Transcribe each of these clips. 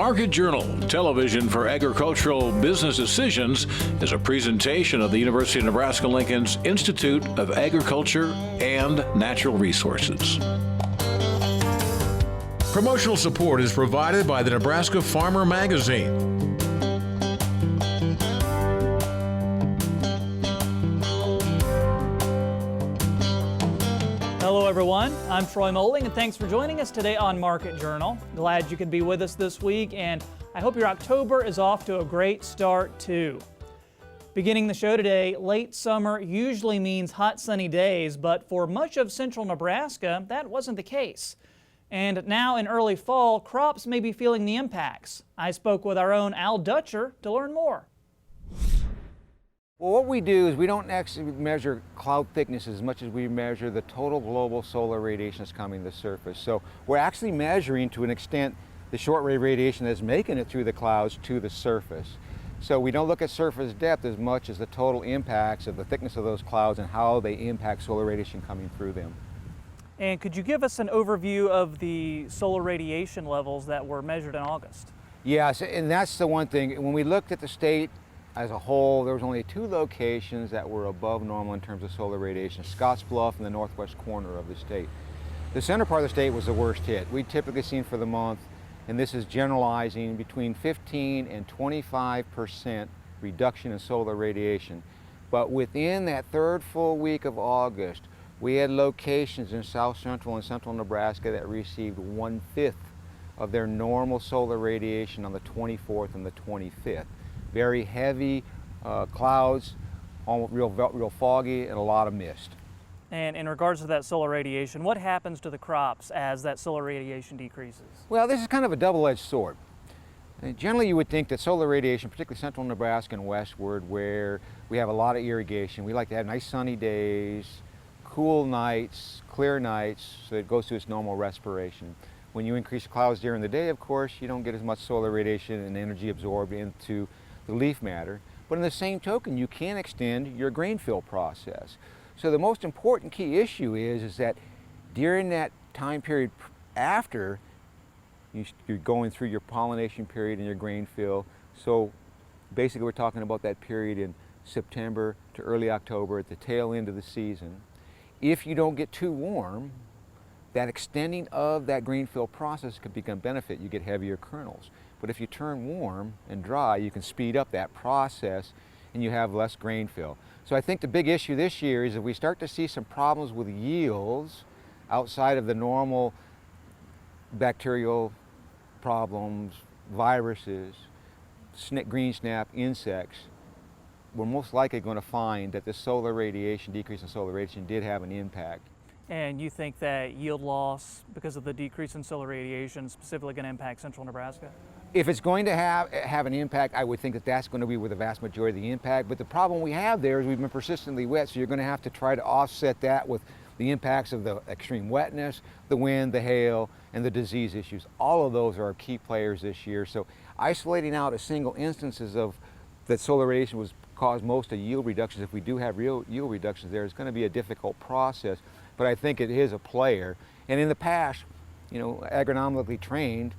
Market Journal, television for agricultural business decisions, is a presentation of the University of Nebraska-Lincoln's Institute of Agriculture and Natural Resources. Promotional support is provided by the Nebraska Farmer Magazine. Hello everyone, I'm Troy Moling and thanks for joining us today on Market Journal. Glad you could be with us this week and I hope your October is off to a great start too. Beginning the show today, late summer usually means hot sunny days, but for much of central Nebraska that wasn't the case. And now in early fall, crops may be feeling the impacts. I spoke with our own Al Dutcher to learn more. Well, what we do is we don't actually measure cloud thickness as much as we measure the total global solar radiation that's coming to the surface. So we're actually measuring to an extent the short-wave radiation that's making it through the clouds to the surface. So we don't look at surface depth as much as the total impacts of the thickness of those clouds and how they impact solar radiation coming through them. And could you give us an overview of the solar radiation levels that were measured in August? Yes, and that's the one thing. When we looked at the state as a whole, there was only 2 locations that were above normal in terms of solar radiation, Scottsbluff and the northwest corner of the state. The center part of the state was the worst hit. We typically seen for the month, and this is generalizing, between 15 and 25% reduction in solar radiation. But within that 3rd full week of August, we had locations in south central and central Nebraska that received 1/5 of their normal solar radiation on the 24th and the 25th. Very heavy clouds, real foggy, and a lot of mist. And in regards to that solar radiation, what happens to the crops as that solar radiation decreases? Well, this is kind of a double-edged sword. And generally, you would think that solar radiation, particularly central Nebraska and westward, where we have a lot of irrigation, we like to have nice sunny days, cool nights, clear nights, so it goes through its normal respiration. When you increase the clouds during the day, of course, you don't get as much solar radiation and energy absorbed into the leaf matter, but in the same token, you can extend your grain fill process. So the most important key issue is that during that time period after you're going through your pollination period and your grain fill, so basically we're talking about that period in September to early October at the tail end of the season. If you don't get too warm, that extending of that grain fill process could become benefit. You get heavier kernels. But if you turn warm and dry, you can speed up that process and you have less grain fill. So I think the big issue this year is if we start to see some problems with yields outside of the normal bacterial problems, viruses, green snap, insects, we're most likely going to find that the solar radiation, decrease in solar radiation did have an impact. And you think that yield loss because of the decrease in solar radiation is specifically going to impact central Nebraska? If it's going to have an impact, I would think that that's going to be where the vast majority of the impact. But the problem we have there is we've been persistently wet, so you're going to have to try to offset that with the impacts of the extreme wetness, the wind, the hail, and the disease issues. All of those are key players this year. So isolating out a single instances of that solar radiation was caused most of yield reductions, if we do have real yield reductions there, it's going to be a difficult process. But I think it is a player. And in the past, you know, agronomically trained,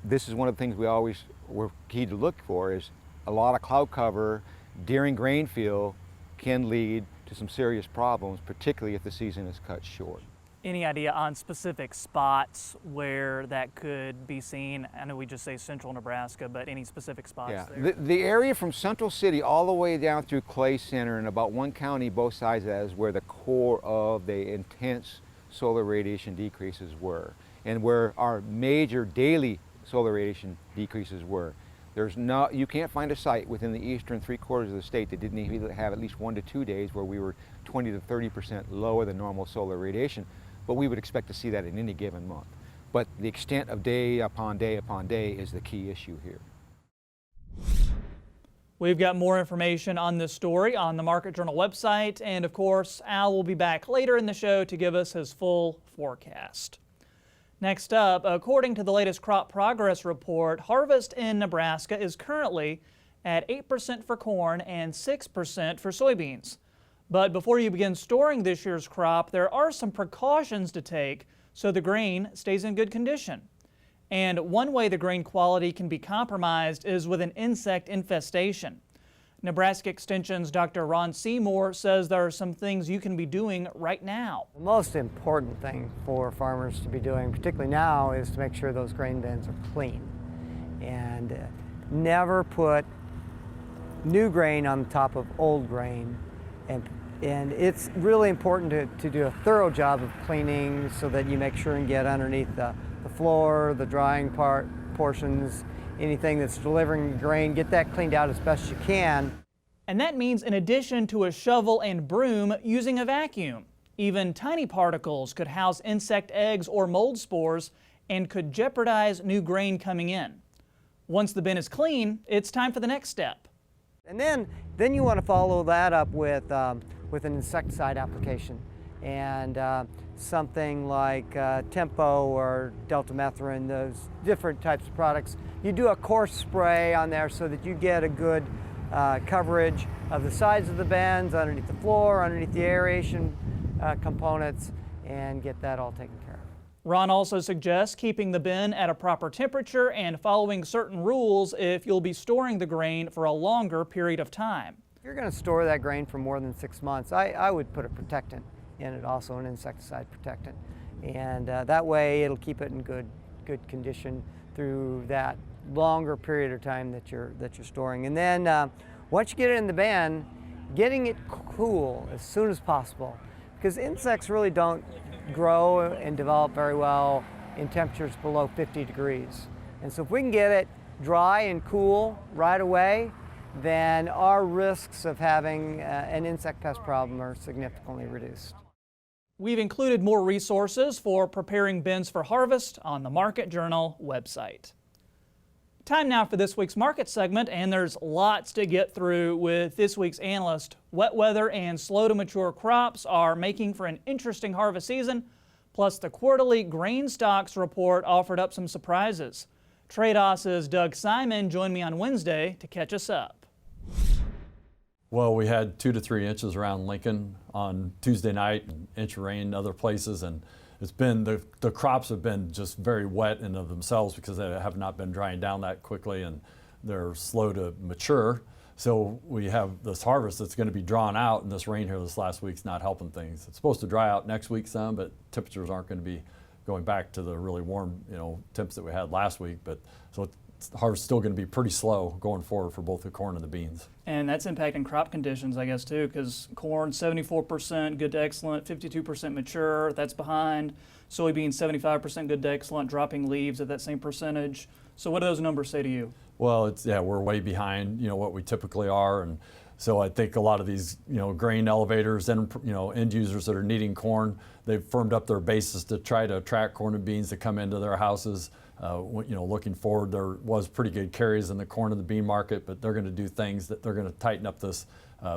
this is one of the things we always were key to look for is a lot of cloud cover during grain fill can lead to some serious problems, particularly if the season is cut short. Any idea on specific spots where that could be seen? I know we just say central Nebraska, but any specific spots there? The area from Central City all the way down through Clay Center and about one county, both sides of that is where the core of the intense solar radiation decreases were and where our major daily solar radiation decreases were. You can't find a site within the eastern 3/4 of the state that didn't even have at least 1 to 2 days where we were 20 to 30% lower than normal solar radiation. But we would expect to see that in any given month. But the extent of day upon day upon day is the key issue here. We've got more information on this story on the Market Journal website, and of course, Al will be back later in the show to give us his full forecast. Next up, according to the latest crop progress report, harvest in Nebraska is currently at 8% for corn and 6% for soybeans. But before you begin storing this year's crop, there are some precautions to take so the grain stays in good condition. And one way the grain quality can be compromised is with an insect infestation. Nebraska Extension's Dr. Seymour says there are some things you can be doing right now. The most important thing for farmers to be doing, particularly now, is to make sure those grain bins are clean. And never put new grain on top of old grain. And it's really important to do a thorough job of cleaning so that you make sure and get underneath the floor, the drying portions, anything that's delivering grain, get that cleaned out as best you can. And that means in addition to a shovel and broom, using a vacuum. Even tiny particles could house insect eggs or mold spores and could jeopardize new grain coming in. Once the bin is clean, it's time for the next step. And then you want to follow that up with an insecticide application. And something like Tempo or deltamethrin, those different types of products. You do a coarse spray on there so that you get a good coverage of the sides of the bins, underneath the floor, underneath the aeration components, and get that all taken care of. Ron also suggests keeping the bin at a proper temperature and following certain rules if you'll be storing the grain for a longer period of time. If you're going to store that grain for more than 6 months, I would put a protectant in it, also an insecticide protectant. And that way it'll keep it in good condition through that longer period of time that you're storing. And then once you get it in the bin, getting it cool as soon as possible, because insects really don't grow and develop very well in temperatures below 50 degrees. And so if we can get it dry and cool right away, then our risks of having an insect pest problem are significantly reduced. We've included more resources for preparing bins for harvest on the Market Journal website. Time now for this week's market segment, and there's lots to get through with this week's analyst. Wet weather and slow to mature crops are making for an interesting harvest season, plus the quarterly grain stocks report offered up some surprises. Tredas's Doug Simon joined me on Wednesday to catch us up. Well, we had 2 to 3 inches around Lincoln on Tuesday night, an inch of rain in other places, and it's been the crops have been just very wet in of themselves because they have not been drying down that quickly and they're slow to mature. So we have this harvest that's going to be drawn out, and this rain here this last week's not helping things. It's supposed to dry out next week some, but temperatures aren't going to be going back to the really warm, temps that we had last week. But so the harvest is still going to be pretty slow going forward for both the corn and the beans. And that's impacting crop conditions, I guess, too, because corn 74% good to excellent, 52% mature, that's behind. Soybeans 75% good to excellent, dropping leaves at that same percentage. So what do those numbers say to you? Well, we're way behind, what we typically are, and so I think a lot of these, grain elevators and end users that are needing corn, they've firmed up their bases to try to attract corn and beans to come into their houses. Looking forward, there was pretty good carries in the corn and the bean market, but they're going to do things that they're going to tighten up this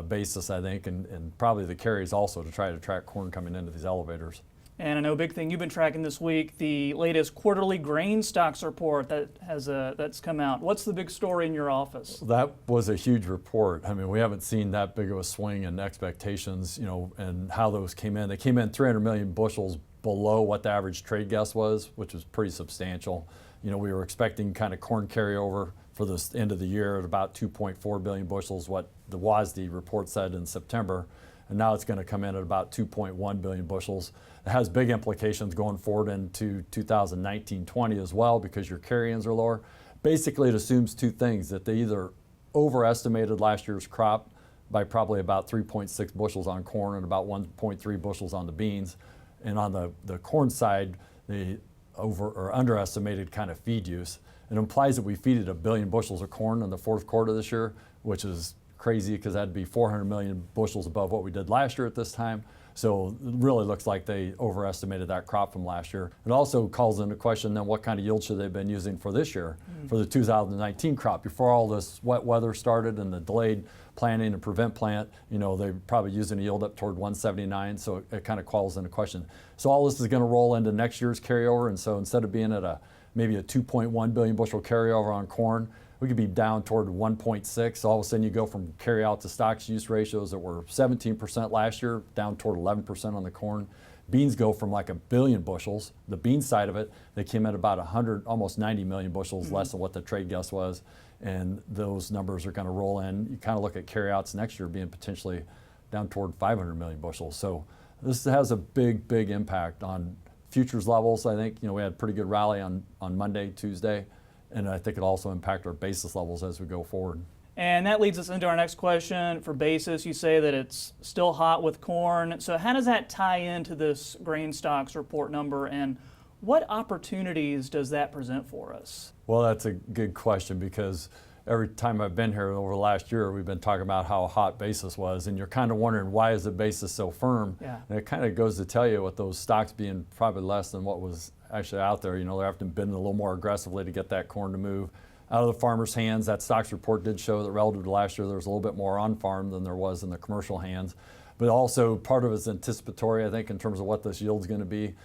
basis, I think, and probably the carries also to try to attract corn coming into these elevators. And I know a big thing you've been tracking this week, the latest quarterly grain stocks report that's come out. What's the big story in your office? That was a huge report. I mean, we haven't seen that big of a swing in expectations, and how those came in. They came in 300 million bushels below what the average trade guess was, which was pretty substantial. We were expecting kind of corn carryover for this end of the year at about 2.4 billion bushels, what the WSDA report said in September. And now it's going to come in at about 2.1 billion bushels. It has big implications going forward into 2019-20 as well, because your carry-ins are lower. Basically, it assumes two things: that they either overestimated last year's crop by probably about 3.6 bushels on corn and about 1.3 bushels on the beans. And on the corn side, they over or underestimated kind of feed use. It implies that we feeded 1 billion bushels of corn in the fourth quarter this year, which is crazy because that'd be 400 million bushels above what we did last year at this time. So it really looks like they overestimated that crop from last year. It also calls into question then what kind of yield should they have been using for this year, for the 2019 crop. Before all this wet weather started and the delayed planting and prevent plant, they're probably using a yield up toward 179, so it kind of calls into question. So all this is going to roll into next year's carryover, and so instead of being at maybe a 2.1 billion bushel carryover on corn, we could be down toward 1.6. So all of a sudden you go from carry out to stocks use ratios that were 17% last year down toward 11% on the corn. Beans go from like 1 billion bushels. The bean side of it, they came at about 100, almost 90 million bushels less than what the trade guess was. And those numbers are going to roll in. You kind of look at carryouts next year being potentially down toward 500 million bushels. So this has a big, big impact on futures levels. I think, we had a pretty good rally on Monday, Tuesday, and I think it'll also impact our basis levels as we go forward. And that leads us into our next question. For basis, you say that it's still hot with corn. So how does that tie into this grain stocks report number, and what opportunities does that present for us? Well, that's a good question, because every time I've been here over the last year, we've been talking about how hot basis was, and you're kind of wondering, why is the basis so firm? Yeah. And it kind of goes to tell you, with those stocks being probably less than what was actually out there, they're having to bid a little more aggressively to get that corn to move out of the farmers' hands. That stocks report did show that relative to last year, there was a little bit more on farm than there was in the commercial hands. But also part of it's anticipatory, I think, in terms of what this yield's going to be,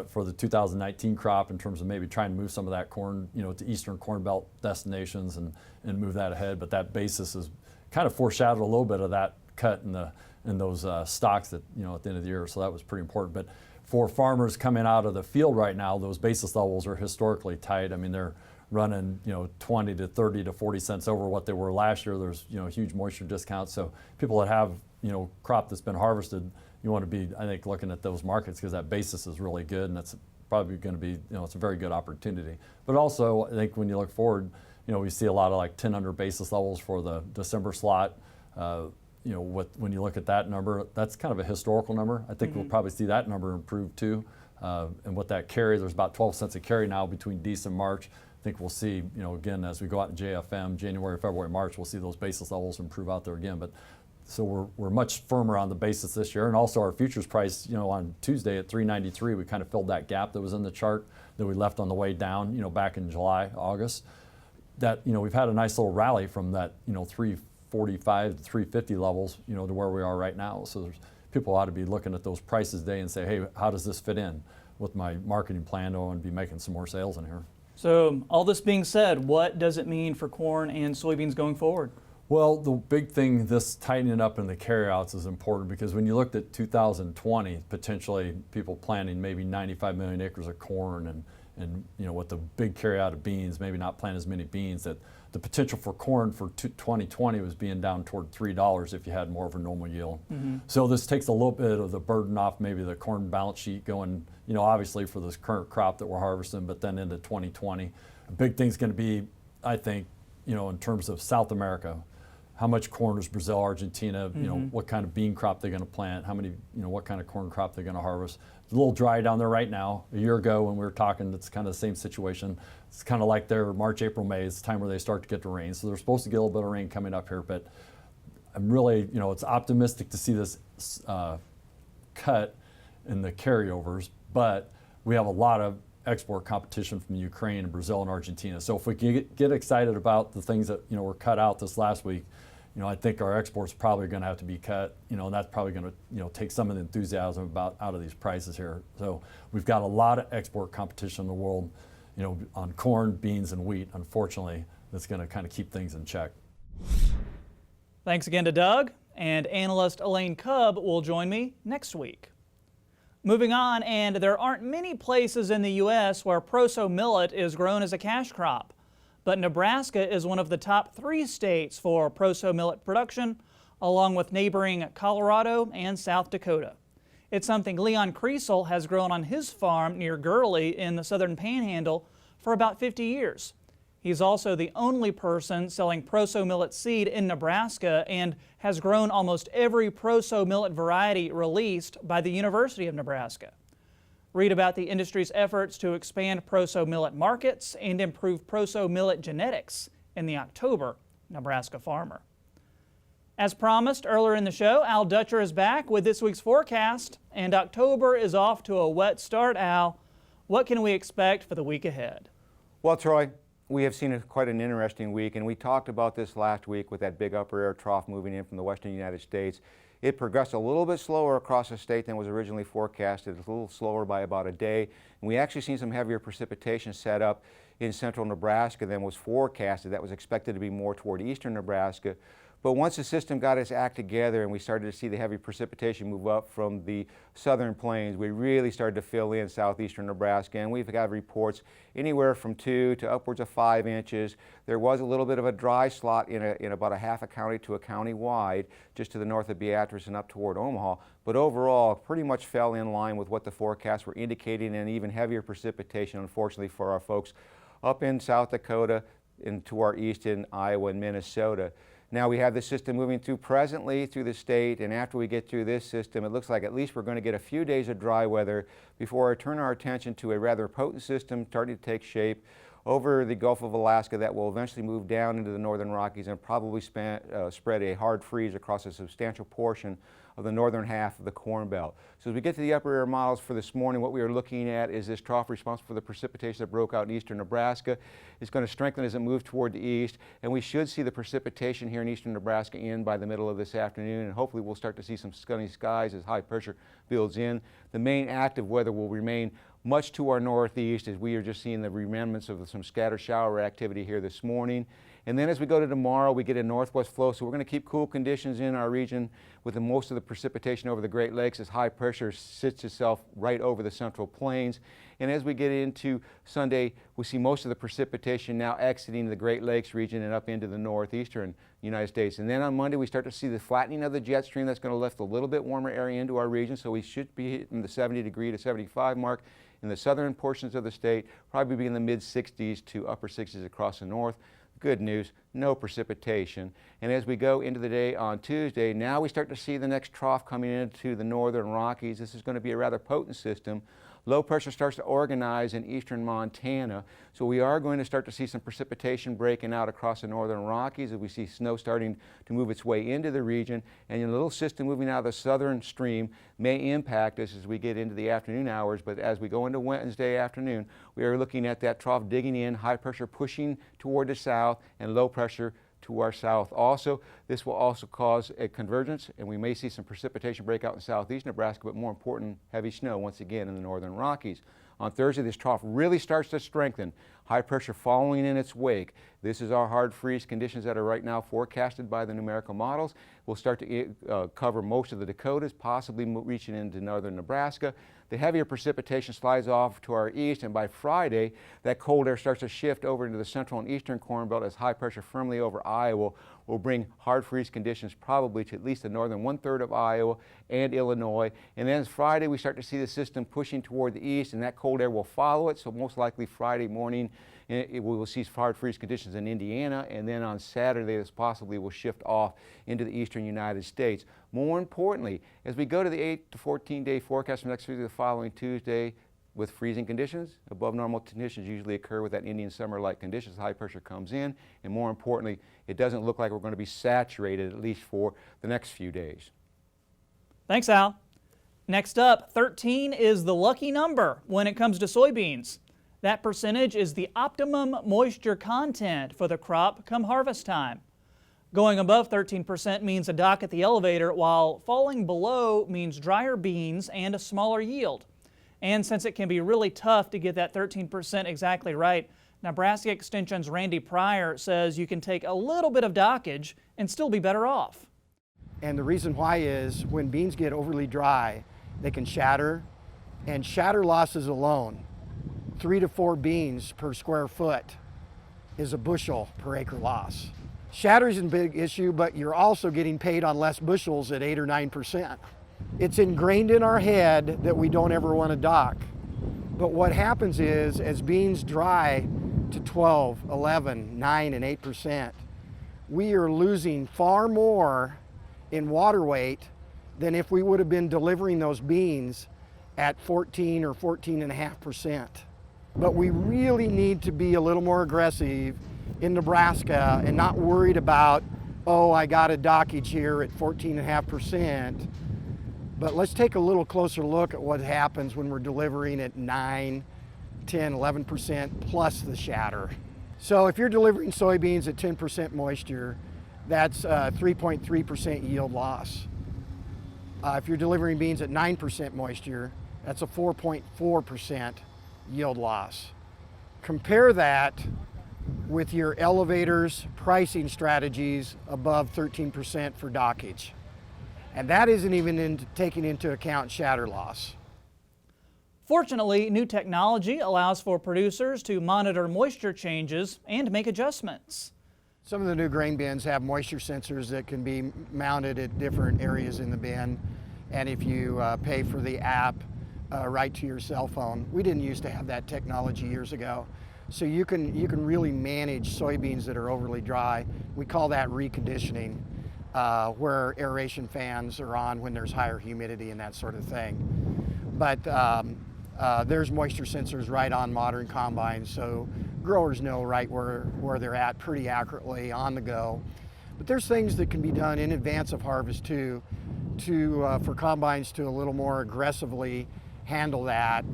for the 2019 crop, in terms of maybe trying to move some of that corn, to eastern corn belt destinations and move that ahead. But that basis is kind of foreshadowed a little bit of that cut in those stocks that, at the end of the year. So that was pretty important. But for farmers coming out of the field right now, those basis levels are historically tight. I mean, they're running 20 to 30 to 40 cents over what they were last year. There's huge moisture discounts. So people that have crop that's been harvested, you want to be, I think, looking at those markets, because that basis is really good, and that's probably going to be, it's a very good opportunity. But also, I think when you look forward, we see a lot of like 10 basis levels for the December slot. When you look at that number, that's kind of a historical number. I think we'll probably see that number improve too. And what that carry, there's about 12 cents a carry now between December and March. I think we'll see, again, as we go out in JFM, January, February, March, we'll see those basis levels improve out there again. But so we're much firmer on the basis this year. And also our futures price, on Tuesday at 393, we kind of filled that gap that was in the chart that we left on the way down, back in July, August. That, we've had a nice little rally from that, 345 to 350 levels, to where we are right now. So people ought to be looking at those prices today and say, hey, how does this fit in with my marketing plan? I want to be making some more sales in here. So all this being said, what does it mean for corn and soybeans going forward? Well, the big thing, this tightening up in the carryouts is important, because when you looked at 2020, potentially people planting maybe 95 million acres of corn, and with the big carryout of beans, maybe not planting as many beans, that the potential for corn for 2020 was being down toward $3 if you had more of a normal yield. So this takes a little bit of the burden off maybe the corn balance sheet going, obviously for this current crop that we're harvesting, but then into 2020. A big thing's going to be, I think, in terms of South America. How much corn is Brazil, Argentina, what kind of bean crop they're going to plant, how many, what kind of corn crop they're going to harvest. It's a little dry down there right now. A year ago when we were talking, it's kind of the same situation. It's kind of like their March, April, May. It's the time where they start to get the rain. So they're supposed to get a little bit of rain coming up here, but I'm really, it's optimistic to see this cut in the carryovers, but we have a lot of export competition from Ukraine and Brazil and Argentina. So if we can get excited about the things that, were cut out this last week, I think our exports are probably going to have to be cut, and that's probably going to, take some of the enthusiasm out of these prices here. So we've got a lot of export competition in the world, on corn, beans, and wheat, unfortunately, that's going to kind of keep things in check. Thanks again to Doug, and analyst Elaine Cubb will join me next week. Moving on, and there aren't many places in the U.S. where proso millet is grown as a cash crop. But Nebraska is one of the top 3 states for proso millet production, along with neighboring Colorado and South Dakota. It's something Leon Kriesel has grown on his farm near Gurley in the southern Panhandle for about 50 years. He's also the only person selling proso millet seed in Nebraska, and has grown almost every proso millet variety released by the University of Nebraska. Read about the industry's efforts to expand proso millet markets and improve proso millet genetics in the October Nebraska Farmer. As promised earlier in the show, Al Dutcher is back with this week's forecast, and October is off to a wet start. Al, what can we expect for the week ahead? Well, Troy, we have seen quite an interesting week, and we talked about this last week with that big upper air trough moving in from the western United States. It progressed a little bit slower across the state than was originally forecasted, a little slower by about a day. And we actually seen some heavier precipitation set up in central Nebraska than was forecasted. That was expected to be more toward eastern Nebraska. But once the system got its act together and we started to see the heavy precipitation move up from the southern plains, we really started to fill in southeastern Nebraska, and we've got reports anywhere from 2 to upwards of 5 inches. There was a little bit of a dry slot in about a half a county to a county wide, just to the north of Beatrice and up toward Omaha, but overall pretty much fell in line with what the forecasts were indicating, and even heavier precipitation, unfortunately, for our folks up in South Dakota and to our east in Iowa and Minnesota. Now we have the system moving through presently through the state, and after we get through this system, it looks like at least we're going to get a few days of dry weather before I turn our attention to a rather potent system starting to take shape over the Gulf of Alaska that will eventually move down into the northern Rockies and probably spread a hard freeze across a substantial portion of the northern half of the Corn Belt. So as we get to the upper air models for this morning, what we are looking at is this trough responsible for the precipitation that broke out in eastern Nebraska. It's going to strengthen as it moves toward the east, and we should see the precipitation here in eastern Nebraska in by the middle of this afternoon, and hopefully we'll start to see some sunny skies as high pressure builds in. The main active weather will remain much to our northeast, as we are just seeing the remnants of some scattered shower activity here this morning. And then as we go to tomorrow, we get a northwest flow, so we're going to keep cool conditions in our region with most of the precipitation over the Great Lakes as high pressure sits itself right over the central plains. And as we get into Sunday, we see most of the precipitation now exiting the Great Lakes region and up into the northeastern United States. And then on Monday, we start to see the flattening of the jet stream. That's going to lift a little bit warmer area into our region, so we should be hitting the 70 degree to 75 mark in the southern portions of the state, probably be in the mid 60s to upper 60s across the north. Good news, no precipitation. And as we go into the day on Tuesday, now we start to see the next trough coming into the northern Rockies. This is going to be a rather potent system. Low pressure starts to organize in eastern Montana, so we are going to start to see some precipitation breaking out across the northern Rockies as we see snow starting to move its way into the region, and a little system moving out of the southern stream may impact us as we get into the afternoon hours. But as we go into Wednesday afternoon, we are looking at that trough digging in, high pressure pushing toward the south, and low pressure to our south. Also, this will also cause a convergence, and we may see some precipitation break out in southeast Nebraska, but more important, heavy snow once again in the northern Rockies. On Thursday, this trough really starts to strengthen, high pressure following in its wake. This is our hard freeze conditions that are right now forecasted by the numerical models. We'll start to cover most of the Dakotas, possibly reaching into northern Nebraska. The heavier precipitation slides off to our east, and by Friday, that cold air starts to shift over into the central and eastern Corn Belt as high pressure firmly over Iowa will bring hard freeze conditions probably to at least the northern 1/3 of Iowa and Illinois. And then Friday, we start to see the system pushing toward the east, and that cold air will follow it. So most likely Friday morning, we will see hard freeze conditions in Indiana, and then on Saturday, this possibly will shift off into the eastern United States. More importantly, as we go to the 8 to 14 day forecast from next week to the following Tuesday, with freezing conditions, above normal conditions usually occur with that Indian summer-like conditions. High pressure comes in, and more importantly, it doesn't look like we're going to be saturated, at least for the next few days. Thanks, Al. Next up, 13 is the lucky number when it comes to soybeans. That percentage is the optimum moisture content for the crop come harvest time. Going above 13% means a dock at the elevator, while falling below means drier beans and a smaller yield. And since it can be really tough to get that 13% exactly right, Nebraska Extension's Randy Pryor says you can take a little bit of dockage and still be better off. And the reason why is when beans get overly dry, they can shatter, and shatter losses alone, 3 to 4 beans per square foot is a bushel per acre loss. Shatter is a big issue, but you're also getting paid on less bushels at 8 or 9%. It's ingrained in our head that we don't ever want to dock. But what happens is, as beans dry to 12, 11, 9, and 8%, we are losing far more in water weight than if we would have been delivering those beans at 14 or 14.5%. But we really need to be a little more aggressive in Nebraska and not worried about, oh, I got a dockage here at 14.5%. But let's take a little closer look at what happens when we're delivering at 9, 10, 11% plus the shatter. So if you're delivering soybeans at 10% moisture, that's 3.3% yield loss. If you're delivering beans at 9% moisture, that's a 4.4% yield loss. Compare that with your elevators pricing strategies above 13% for dockage. And that isn't even taking into account shatter loss. Fortunately, new technology allows for producers to monitor moisture changes and make adjustments. Some of the new grain bins have moisture sensors that can be mounted at different areas in the bin. And if you pay for the app right to your cell phone, we didn't used to have that technology years ago. So you can really manage soybeans that are overly dry. We call that reconditioning, where aeration fans are on when there's higher humidity and that sort of thing. But there's moisture sensors right on modern combines, so growers know right where they're at pretty accurately on the go. But there's things that can be done in advance of harvest too, for combines to a little more aggressively handle that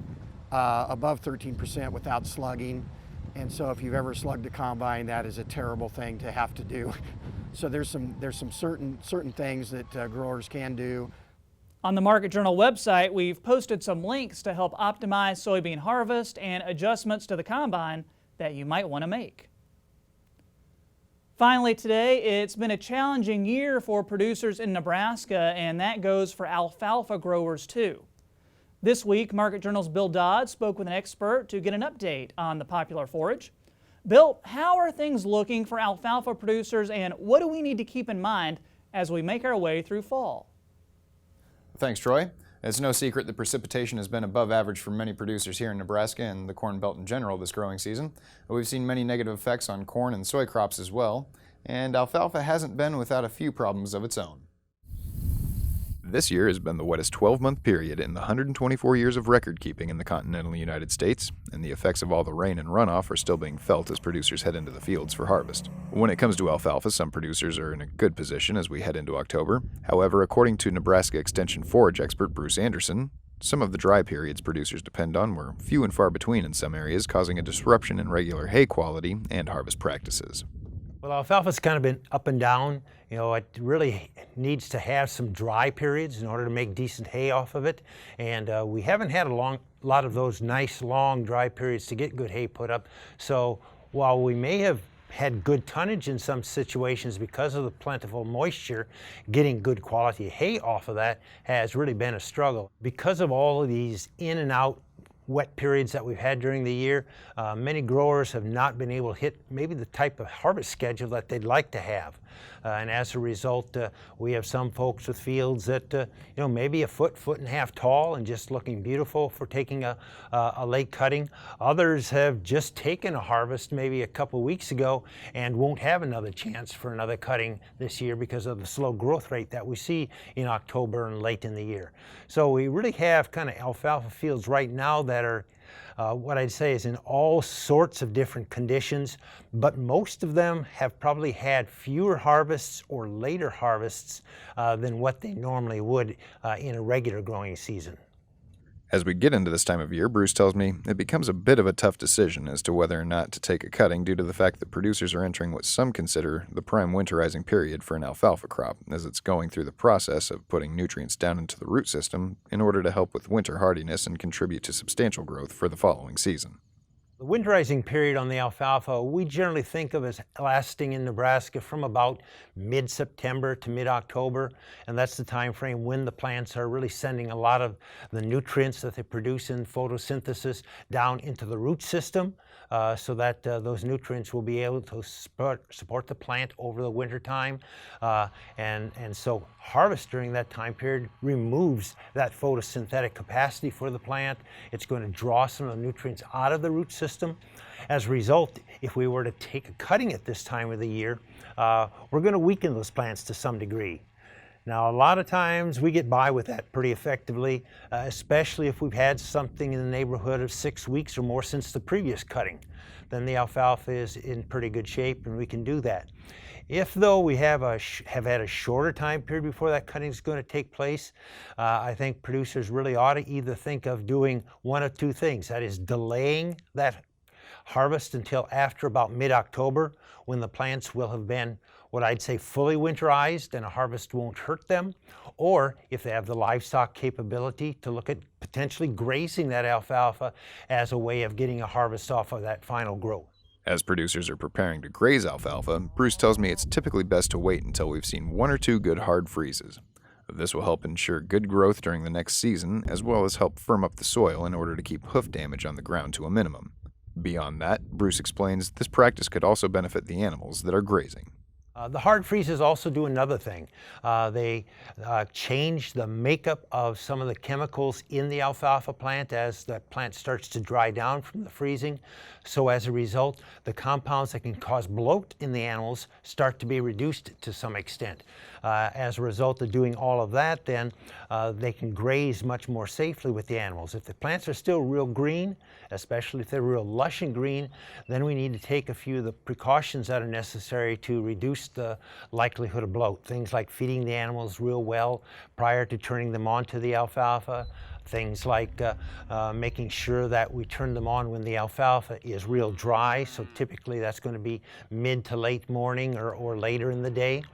above 13% without slugging. And so if you've ever slugged a combine, that is a terrible thing to have to do. So there's some certain things that growers can do. On the Market Journal website, we've posted some links to help optimize soybean harvest and adjustments to the combine that you might want to make. Finally today, it's been a challenging year for producers in Nebraska, and that goes for alfalfa growers too. This week, Market Journal's Bill Dodd spoke with an expert to get an update on the popular forage. Bill, how are things looking for alfalfa producers, and what do we need to keep in mind as we make our way through fall? Thanks, Troy. It's no secret that precipitation has been above average for many producers here in Nebraska and the Corn Belt in general this growing season. We've seen many negative effects on corn and soy crops as well, and alfalfa hasn't been without a few problems of its own. This year has been the wettest 12-month period in the 124 years of record keeping in the continental United States, and the effects of all the rain and runoff are still being felt as producers head into the fields for harvest. When it comes to alfalfa, some producers are in a good position as we head into October. However, according to Nebraska Extension Forage expert Bruce Anderson, some of the dry periods producers depend on were few and far between in some areas, causing a disruption in regular hay quality and harvest practices. Well, alfalfa's kind of been up and down. You know, it really needs to have some dry periods in order to make decent hay off of it. And we haven't had a lot of those nice long dry periods to get good hay put up. So while we may have had good tonnage in some situations because of the plentiful moisture, getting good quality hay off of that has really been a struggle. Because of all of these in and out wet periods that we've had during the year, many growers have not been able to hit maybe the type of harvest schedule that they'd like to have. And as a result, we have some folks with fields that, maybe a foot and a half tall and just looking beautiful for taking a late cutting. Others have just taken a harvest maybe a couple weeks ago and won't have another chance for another cutting this year because of the slow growth rate that we see in October and late in the year. So we really have kind of alfalfa fields right now that are what I'd say is in all sorts of different conditions, but most of them have probably had fewer harvests or later harvests than what they normally would in a regular growing season. As we get into this time of year, Bruce tells me it becomes a bit of a tough decision as to whether or not to take a cutting due to the fact that producers are entering what some consider the prime winterizing period for an alfalfa crop, as it's going through the process of putting nutrients down into the root system in order to help with winter hardiness and contribute to substantial growth for the following season. The winterizing period on the alfalfa we generally think of as lasting in Nebraska from about mid-September to mid-October, and that's the time frame when the plants are really sending a lot of the nutrients that they produce in photosynthesis down into the root system so that those nutrients will be able to support the plant over the winter time. And so harvest during that time period removes that photosynthetic capacity for the plant. It's going to draw some of the nutrients out of the root system. As a result, if we were to take a cutting at this time of the year, we're going to weaken those plants to some degree. Now, a lot of times we get by with that pretty effectively, especially if we've had something in the neighborhood of 6 weeks or more since the previous cutting. Then the alfalfa is in pretty good shape and we can do that. If, though, we have had a shorter time period before that cutting is going to take place, I think producers really ought to either think of doing one of two things. That is, delaying that harvest until after about mid-October, when the plants will have been what I'd say fully winterized and a harvest won't hurt them, or if they have the livestock capability to look at potentially grazing that alfalfa as a way of getting a harvest off of that final growth. As producers are preparing to graze alfalfa, Bruce tells me it's typically best to wait until we've seen 1 or 2 good hard freezes. This will help ensure good growth during the next season, as well as help firm up the soil in order to keep hoof damage on the ground to a minimum. Beyond that, Bruce explains this practice could also benefit the animals that are grazing. The hard freezes also do another thing. They change the makeup of some of the chemicals in the alfalfa plant as the plant starts to dry down from the freezing. So as a result, the compounds that can cause bloat in the animals start to be reduced to some extent. As a result of doing all of that, then they can graze much more safely with the animals. If the plants are still real green, especially if they're real lush and green, then we need to take a few of the precautions that are necessary to reduce the likelihood of bloat. Things like feeding the animals real well prior to turning them onto the alfalfa. Things like making sure that we turn them on when the alfalfa is real dry. So typically that's going to be mid to late morning or later in the day.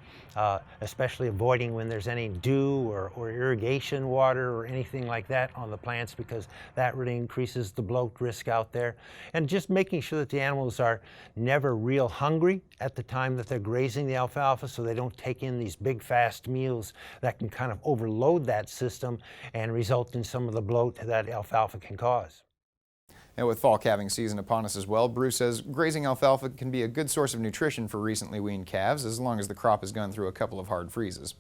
Especially avoiding when there's any dew or irrigation water or anything like that on the plants, because that really increases the bloat risk out there. And just making sure that the animals are never real hungry at the time that they're grazing the alfalfa, so they don't take in these big fast meals that can kind of overload that system and result in some of the bloat that alfalfa can cause. And with fall calving season upon us as well, Bruce says grazing alfalfa can be a good source of nutrition for recently weaned calves as long as the crop has gone through a couple of hard freezes.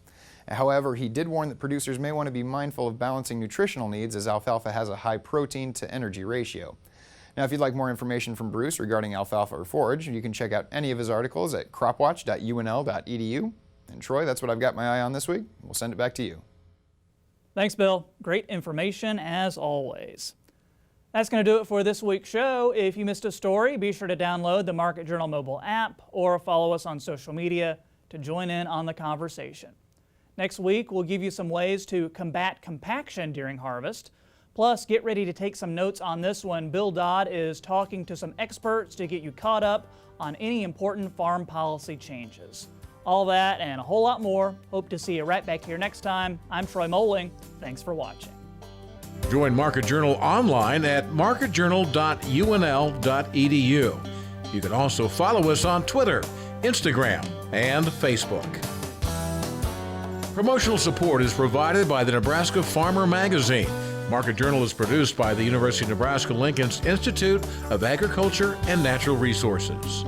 However, he did warn that producers may want to be mindful of balancing nutritional needs as alfalfa has a high protein to energy ratio. Now, if you'd like more information from Bruce regarding alfalfa or forage, you can check out any of his articles at cropwatch.unl.edu. And Troy, that's what I've got my eye on this week. We'll send it back to you. Thanks, Bill. Great information as always. That's going to do it for this week's show. If you missed a story, be sure to download the Market Journal mobile app or follow us on social media to join in on the conversation. Next week, we'll give you some ways to combat compaction during harvest. Plus, get ready to take some notes on this one. Bill Dodd is talking to some experts to get you caught up on any important farm policy changes. All that and a whole lot more. Hope to see you right back here next time. I'm Troy Moling. Thanks for watching. Join Market Journal online at marketjournal.unl.edu. You can also follow us on Twitter, Instagram, and Facebook. Promotional support is provided by the Nebraska Farmer Magazine. Market Journal is produced by the University of Nebraska-Lincoln's Institute of Agriculture and Natural Resources.